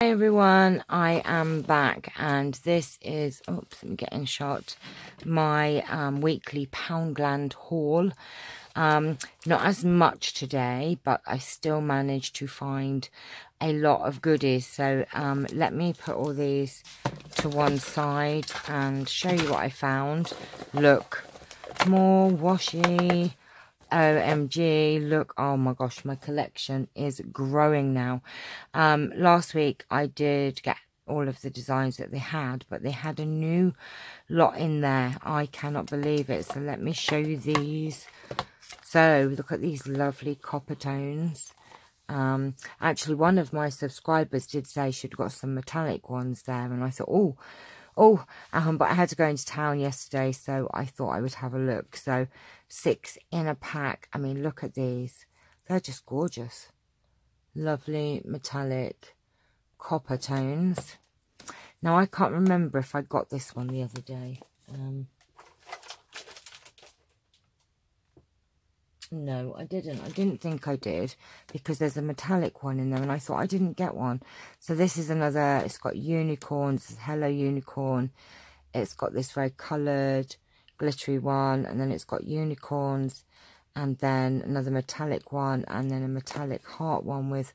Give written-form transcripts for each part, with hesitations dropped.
Hey everyone, I am back and this is, oops, I'm getting shot, my weekly Poundland haul. Not as much today, but I still managed to find a lot of goodies. So let me put all these to one side and show you what I found. Look, more washi. OMG, look, oh my gosh, my collection is growing now. Last week I did get all of the designs that they had, but they had a new lot in there. I cannot believe it. So let me show you these. So look at these lovely copper tones. Actually, one of my subscribers did say she'd got some metallic ones there, and I thought, but I had to go into town yesterday, so I thought I would have a look. So 6 in a pack. I mean, look at these. They're just gorgeous. Lovely metallic copper tones. Now, I can't remember if I got this one the other day. No, I didn't. I didn't think I did, because there's a metallic one in there and I thought I didn't get one. So this is another, it's got unicorns, Hello Unicorn. It's got this very coloured, glittery one, and then it's got unicorns, and then another metallic one, and then a metallic heart one with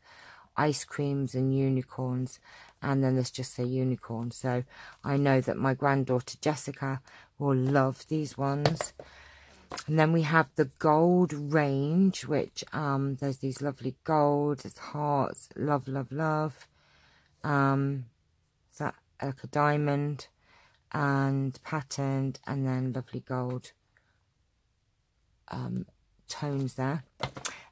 ice creams and unicorns, and then there's just a unicorn. So I know that my granddaughter Jessica will love these ones. And then we have the gold range, which there's these lovely golds, it's hearts, love, love, love. Is that like a diamond and patterned, and then lovely gold tones there.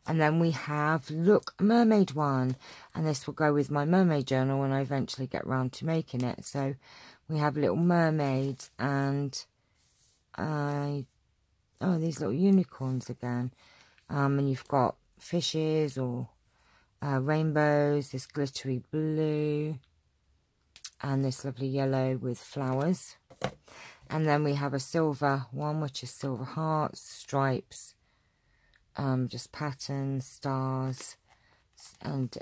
And then we have, look, a mermaid one, and this will go with my mermaid journal when I eventually get round to making it. So we have little mermaids, and these little unicorns again. And you've got fishes or rainbows, this glittery blue, and this lovely yellow with flowers. And then we have a silver one, which is silver hearts, stripes, just patterns, stars, and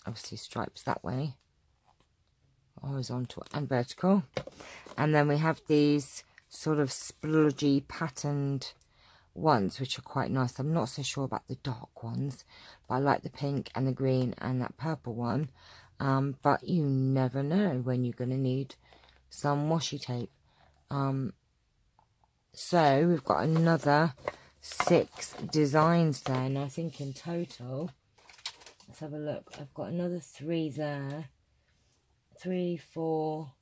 obviously stripes that way, horizontal and vertical. And then we have these sort of splodgy patterned ones, which are quite nice. I'm not so sure about the dark ones, but I like the pink and the green and that purple one. But you never know when you're going to need some washi tape. So we've got another 6 designs there, and I think in total, let's have a look, I've got another 3 there. 3, 4,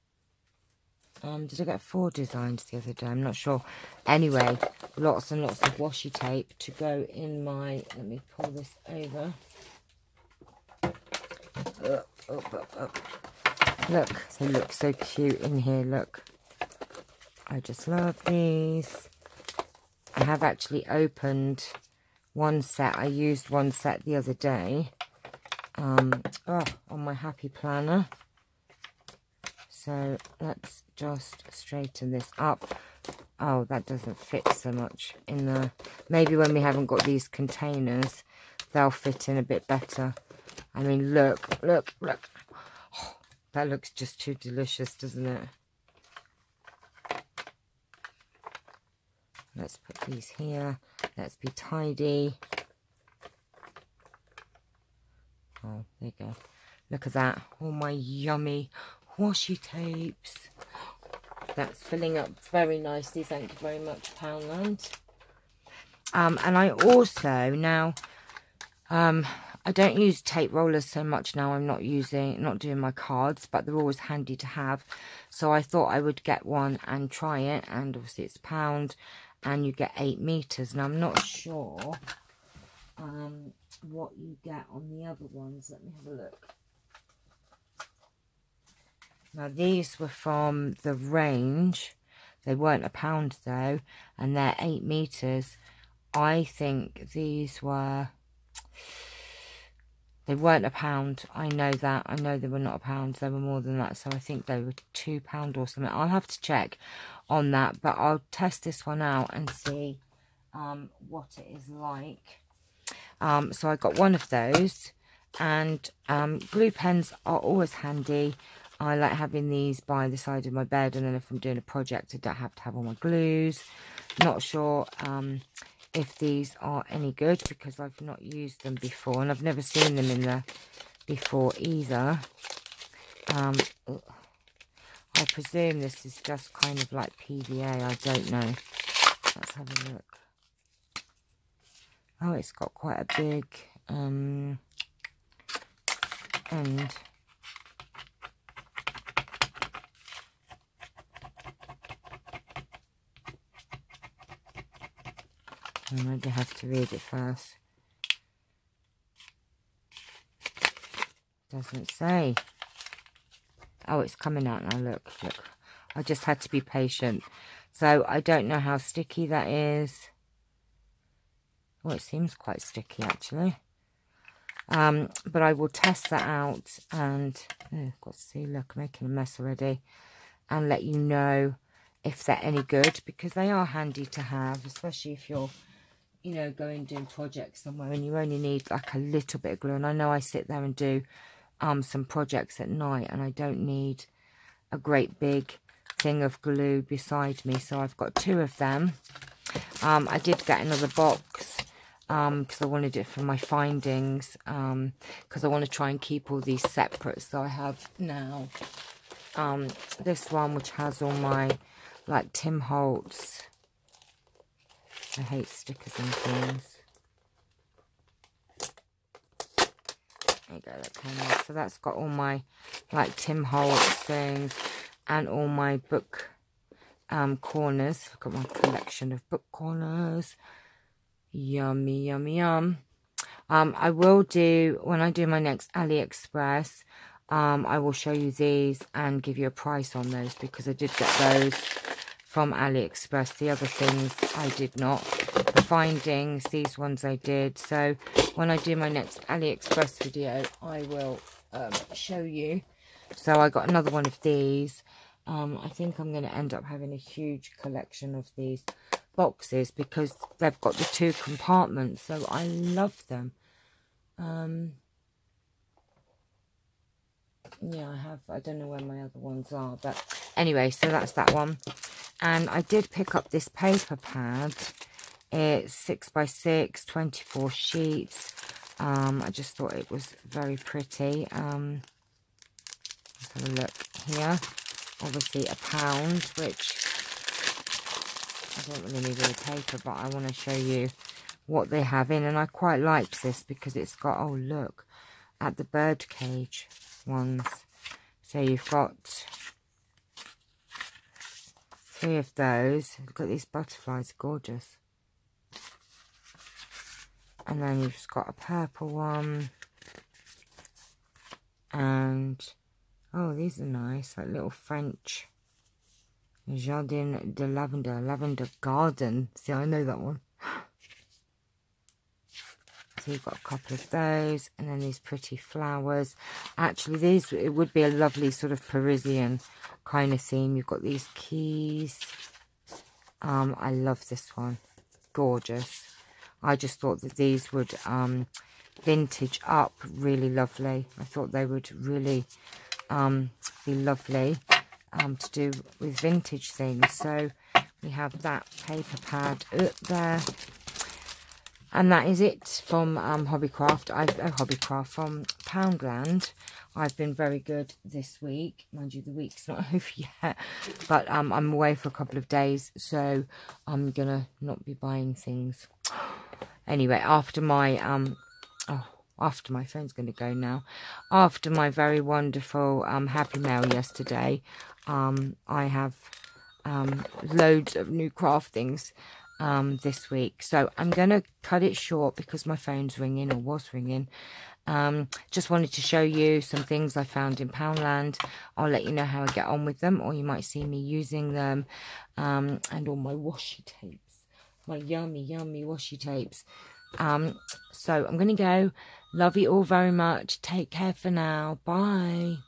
did I get 4 designs the other day? I'm not sure. Anyway, lots and lots of washi tape to go in my, let me pull this over. Up. Look, they look so cute in here, look. I just love these. I have actually opened one set. I used one set the other day on my happy planner. So let's just straighten this up. Oh, that doesn't fit so much in there. Maybe when we haven't got these containers, they'll fit in a bit better. I mean, look. Oh, that looks just too delicious, doesn't it? Let's put these here. Let's be tidy. Oh, there you go. Look at that. All my yummy washi tapes. That's filling up very nicely. Thank you very much, Poundland. And I also now, I don't use tape rollers so much now. I'm not doing my cards, but they're always handy to have. So I thought I would get one and try it. And obviously it's £1, and you get 8 meters. Now I'm not sure what you get on the other ones. Let me have a look. Now, these were from the range. They weren't £1 though, and they're 8 meters. I think these were, they weren't £1. I know that. I know they were not £1. They were more than that. So I think they were £2 or something. I'll have to check on that, but I'll test this one out and see what it is like. So I got one of those. And glue pens are always handy. I like having these by the side of my bed, and then if I'm doing a project I don't have to have all my glues. Not sure if these are any good because I've not used them before, and I've never seen them in there before either. I presume this is just kind of like PVA, I don't know. Let's have a look. Oh, it's got quite a big end. I maybe have to read it first. Doesn't say. Oh, it's coming out now, look. I just had to be patient. So I don't know how sticky that is. Oh, it seems quite sticky actually. But I will test that out and I've got to see, look, I'm making a mess already, and let you know if they're any good, because they are handy to have, especially if you're, you know, going doing projects somewhere and you only need like a little bit of glue. And I know I sit there and do some projects at night and I don't need a great big thing of glue beside me, so I've got 2 of them. I did get another box because I wanted it for my findings, because I want to try and keep all these separate. So I have now this one which has all my like Tim Holtz. I hate stickers and things. There you go, that came off. So that's got all my like Tim Holtz things and all my book corners. Look at my collection of book corners. Yummy, yummy, yum. I will do, when I do my next AliExpress, I will show you these and give you a price on those, because I did get those from AliExpress. The other things I did not. The findings, these ones I did. So when I do my next AliExpress video, I will show you. So I got another one of these. I think I'm going to end up having a huge collection of these boxes because they've got the 2 compartments. So I love them. Yeah, I don't know where my other ones are, but anyway, so that's that one. And I did pick up this paper pad. It's 6x6, 24 sheets. I just thought it was very pretty. Let's have a look here. Obviously £1, which I don't really need all the paper, but I want to show you what they have in. And I quite liked this because it's got, oh look, at the bird cage ones. So you've got 3 of those. Look at these butterflies, gorgeous. And then you've just got a purple one. And, oh, these are nice, like little French. Jardin de Lavender, Lavender Garden. See, I know that one. So you've got a couple of those, and then these pretty flowers. Actually, these, it would be a lovely sort of Parisian kind of theme. You've got these keys. I love this one. Gorgeous. I just thought that these would vintage up really lovely. I thought they would really be lovely to do with vintage things. So we have that paper pad up there. And that is it from Hobbycraft, from Poundland. I've been very good this week. Mind you, the week's not over yet. But I'm away for a couple of days, so I'm going to not be buying things. Anyway, after my after my phone's going to go now. After my very wonderful Happy Mail yesterday, I have loads of new craft things this week. So I'm going to cut it short because my phone's ringing, or was ringing. Just wanted to show you some things I found in Poundland. I'll let you know how I get on with them, or you might see me using them. And all my washi tapes. My yummy, yummy washi tapes. So I'm going to go. Love you all very much. Take care for now. Bye.